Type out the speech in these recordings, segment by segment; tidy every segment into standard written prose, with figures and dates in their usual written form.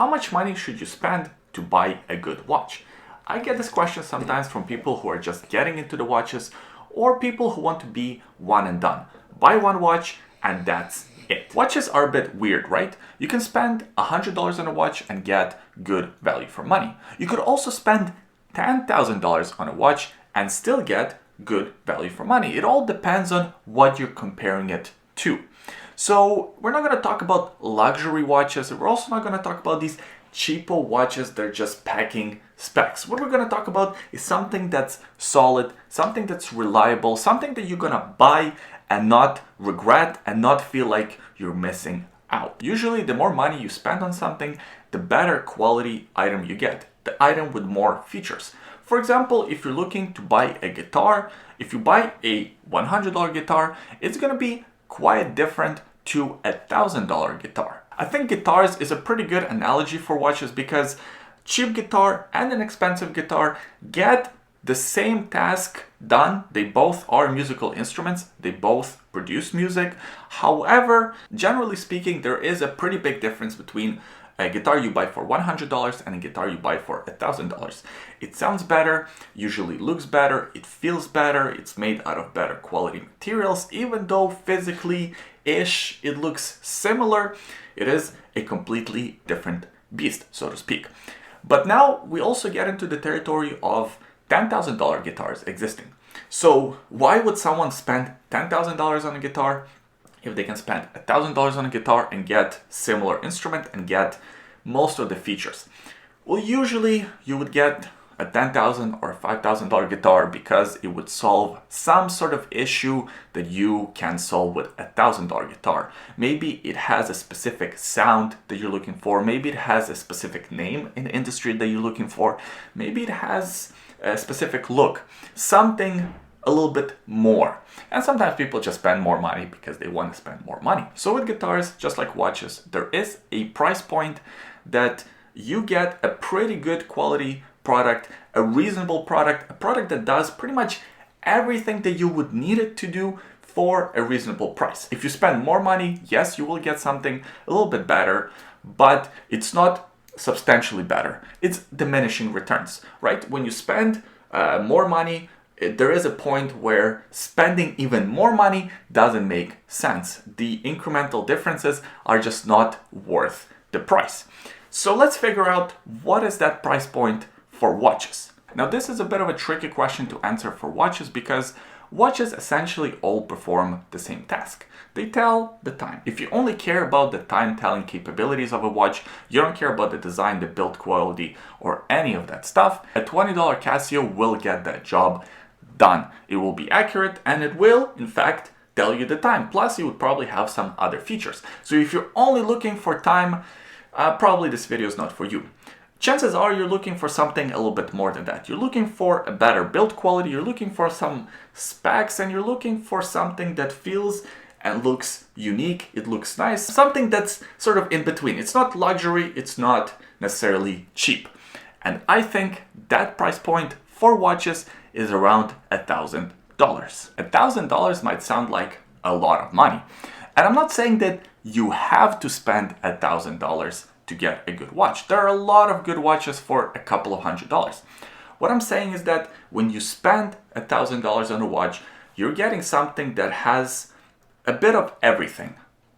how much money should you spend to buy a good watch? I get this question sometimes from people who are just getting into the watches or people who want to be one and done. Buy one watch and that's it. Watches are a bit weird, right? You can spend $100 on a watch and get good value for money. You could also spend $10,000 on a watch and still get good value for money. It all depends on what you're comparing it to. So we're not going to talk about luxury watches. We're also not going to talk about these cheapo watches that are just packing specs. What we're going to talk about is something that's solid, something that's reliable, something that you're going to buy and not regret and not feel like you're missing out. Usually the more money you spend on something, the better quality item you get, the item with more features. For example, if you're looking to buy a guitar, if you buy a $100 guitar, it's going to be quite different to a $1,000 guitar. I think guitars is a pretty good analogy for watches because cheap guitar and an expensive guitar get the same task done. They both are musical instruments. They both produce music. However, generally speaking, there is a pretty big difference between a guitar you buy for $100 and a guitar you buy for $1,000. It sounds better, usually looks better, it feels better, it's made out of better quality materials. Even though physically-ish it looks similar, it is a completely different beast, so to speak. But now we also get into the territory of $10,000 guitars existing. So why would someone spend $10,000 on a guitar if they can spend $1,000 on a guitar and get similar instrument and get most of the features? Well, usually you would get a $10,000 or a $5,000 guitar because it would solve some sort of issue that you can solve with a $1,000 guitar. Maybe it has a specific sound that you're looking for. Maybe it has a specific name in the industry that you're looking for. Maybe it has a specific look, something a little bit more. And sometimes people just spend more money because they want to spend more money. So with guitars, just like watches, there is a price point that you get a pretty good quality product, a reasonable product, a product that does pretty much everything that you would need it to do for a reasonable price. If you spend more money, yes, you will get something a little bit better, but it's not substantially better. It's diminishing returns, right? When you spend more money, there is a point where spending even more money doesn't make sense. The incremental differences are just not worth the price. So let's figure out what is that price point for watches. Now this is a bit of a tricky question to answer for watches because watches essentially all perform the same task. They tell the time. If you only care about the time-telling capabilities of a watch, you don't care about the design, the build quality, or any of that stuff, a $20 Casio will get that job done. It will be accurate and it will, in fact, tell you the time. Plus, you would probably have some other features. So if you're only looking for time, probably this video is not for you. Chances are you're looking for something a little bit more than that. You're looking for a better build quality, you're looking for some specs, and you're looking for something that feels and looks unique, it looks nice, something that's sort of in between. It's not luxury, it's not necessarily cheap. And I think that price point for watches is around $1,000. $1,000 might sound like a lot of money. And I'm not saying that you have to spend $1,000 to get a good watch. There are a lot of good watches for a couple of $100s. What I'm saying is that when you spend $1,000 on a watch, you're getting something that has a bit of everything.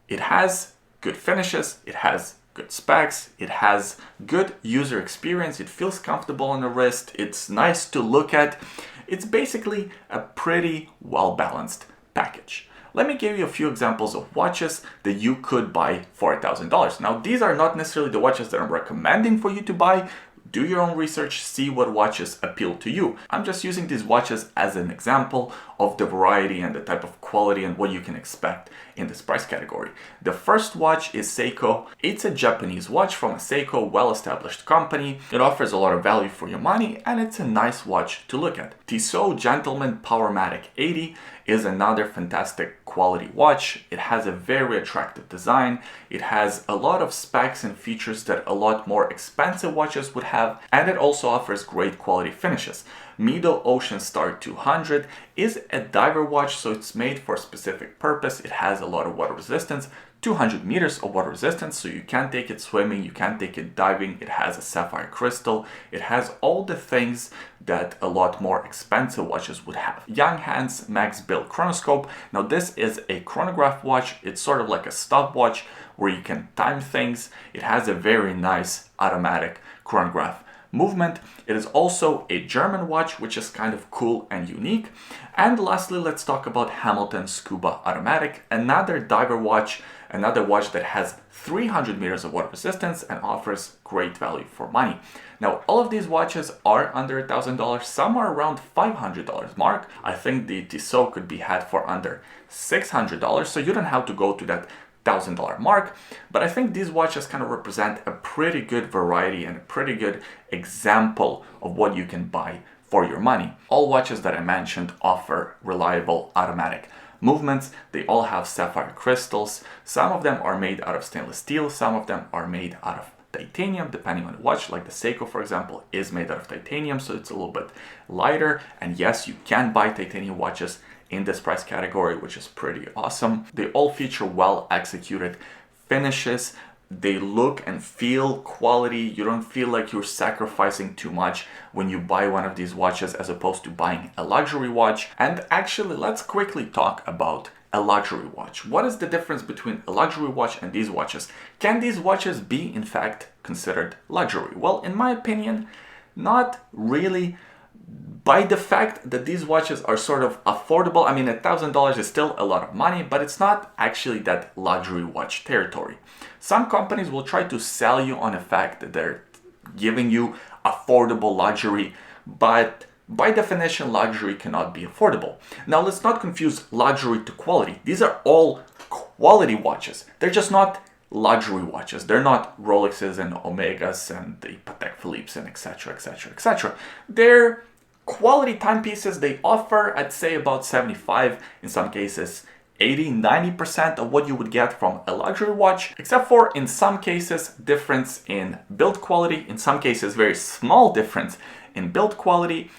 It has good finishes, it has good specs, it has good user experience, it feels comfortable on the wrist, it's nice to look at. It's basically a pretty well-balanced package. Let me give you a few examples of watches that you could buy for $1,000. Now, these are not necessarily the watches that I'm recommending for you to buy. Do your own research, see what watches appeal to you. I'm just using these watches as an example of the variety and the type of quality and what you can expect in this price category. The first watch is Seiko. It's a Japanese watch from a Seiko well-established company. It offers a lot of value for your money and it's a nice watch to look at. Tissot Gentleman Powermatic 80 is another fantastic quality watch. It has a very attractive design. It has a lot of specs and features that a lot more expensive watches would have, and it also offers great quality finishes. Mido Ocean Star 200 is a diver watch, so it's made for a specific purpose. It has a lot of water resistance 200 meters of water resistance, so you can take it swimming, you can take it diving. It has a sapphire crystal. It has all the things that a lot more expensive watches would have. Young Hands Max Build Chronoscope. Now this is a chronograph watch. It's sort of like a stopwatch where you can time things. It has a very nice automatic chronograph movement. It is also a German watch, which is kind of cool and unique. And lastly, let's talk about Hamilton Scuba Automatic, another diver watch, another watch that has 300 meters of water resistance and offers great value for money. Now, all of these watches are under $1,000. Some are around $500 mark. I think the Tissot could be had for under $600, so you don't have to go to that $1,000 mark, but I think these watches kind of represent a pretty good variety and a pretty good example of what you can buy for your money. All watches that I mentioned offer reliable automatic movements. They all have sapphire crystals. Some of them are made out of stainless steel, some of them are made out of titanium, depending on the watch. Like the Seiko, for example, is made out of titanium, so it's a little bit lighter. And yes, you can buy titanium watches in this price category, which is pretty awesome. They all feature well executed finishes. They look and feel quality. You don't feel like you're sacrificing too much when you buy one of these watches as opposed to buying a luxury watch. And actually, let's quickly talk about a luxury watch. What is the difference between a luxury watch and these watches? Can these watches be in fact considered luxury? Well, in my opinion, not really. By the fact that these watches are sort of affordable. I mean, $1,000 is still a lot of money, but it's not actually that luxury watch territory. Some companies will try to sell you on the fact that they're giving you affordable luxury, but by definition, luxury cannot be affordable. Now, let's not confuse luxury to quality. These are all quality watches. They're just not luxury watches. They're not Rolexes and Omegas and the Patek Philippe's and etc, etc, etc. They're quality timepieces. They offer, I'd say, about 75, in some cases 80-90% of what you would get from a luxury watch, except for in some cases difference in build quality, in some cases very small difference in build quality,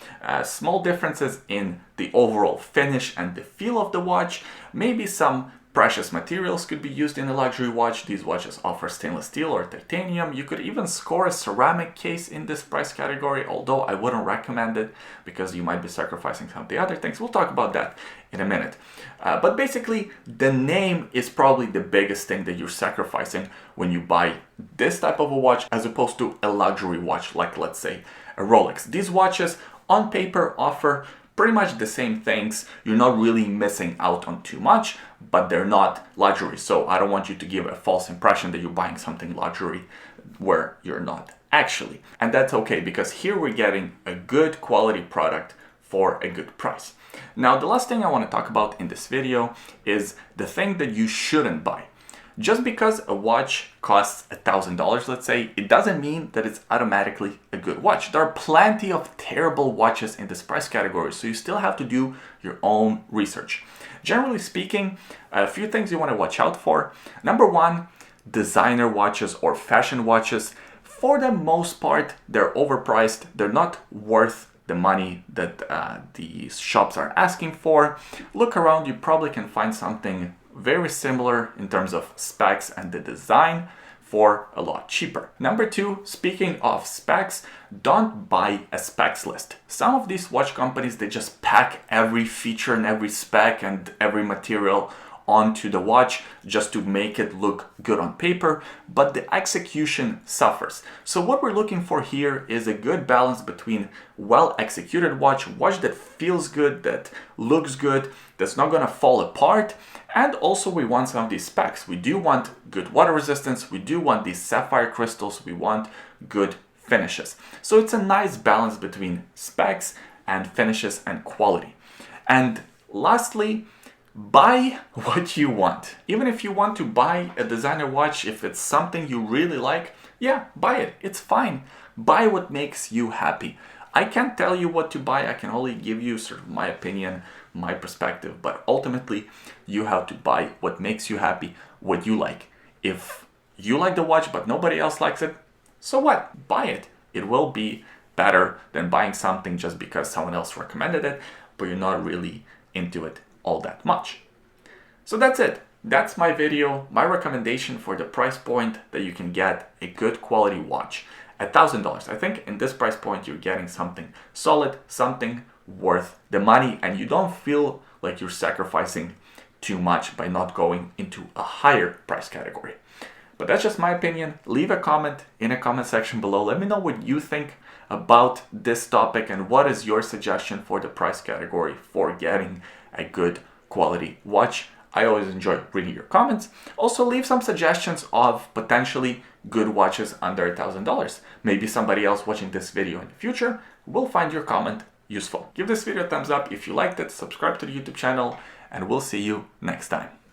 small differences in the overall finish and the feel of the watch. Maybe some precious materials could be used in a luxury watch. These watches offer stainless steel or titanium. You could even score a ceramic case in this price category, although I wouldn't recommend it because you might be sacrificing some of the other things. We'll talk about that in a minute. But basically, the name is probably the biggest thing that you're sacrificing when you buy this type of a watch as opposed to a luxury watch, like let's say a Rolex. These watches on paper offer pretty much the same things. You're not really missing out on too much, but they're not luxury. So I don't want you to give a false impression that you're buying something luxury where you're not actually. And that's okay, because here we're getting a good quality product for a good price. Now, the last thing I want to talk about in this video is the thing that you shouldn't buy. Just because a watch costs $1,000, let's say, it doesn't mean that it's automatically a good watch. There are plenty of terrible watches in this price category, so you still have to do your own research. Generally speaking, a few things you want to watch out for. Number one, designer watches or fashion watches. For the most part, they're overpriced. They're not worth the money that the shops are asking for. Look around, you probably can find something very similar in terms of specs and the design for a lot cheaper. Number two, speaking of specs, don't buy a specs list. Some of these watch companies, they just pack every feature and every spec and every material onto the watch just to make it look good on paper, but the execution suffers. So what we're looking for here is a good balance between well executed watch that feels good, that looks good, that's not gonna fall apart, and also we want some of these specs. We do want good water resistance, we do want these sapphire crystals, we want good finishes. So it's a nice balance between specs and finishes and quality. And lastly, buy what you want. Even if you want to buy a designer watch, if it's something you really like, yeah, buy it. It's fine. Buy what makes you happy. I can't tell you what to buy. I can only give you sort of my opinion, my perspective, but ultimately you have to buy what makes you happy, what you like. If you like the watch but nobody else likes it, so what? Buy it. It will be better than buying something just because someone else recommended it, but you're not really into it all that much. So that's it. that's my video, my recommendation for the price point that you can get a good quality watch. $1,000. I think in this price point you're getting something solid, something worth the money, and you don't feel like you're sacrificing too much by not going into a higher price category. But that's just my opinion. Leave a comment in a comment section below. Let me know what you think about this topic and what is your suggestion for the price category for getting a good quality watch. I always enjoy reading your comments. Also, leave some suggestions of potentially good watches under $1,000. Maybe somebody else watching this video in the future will find your comment useful. Give this video a thumbs up if you liked it, subscribe to the YouTube channel, and we'll see you next time.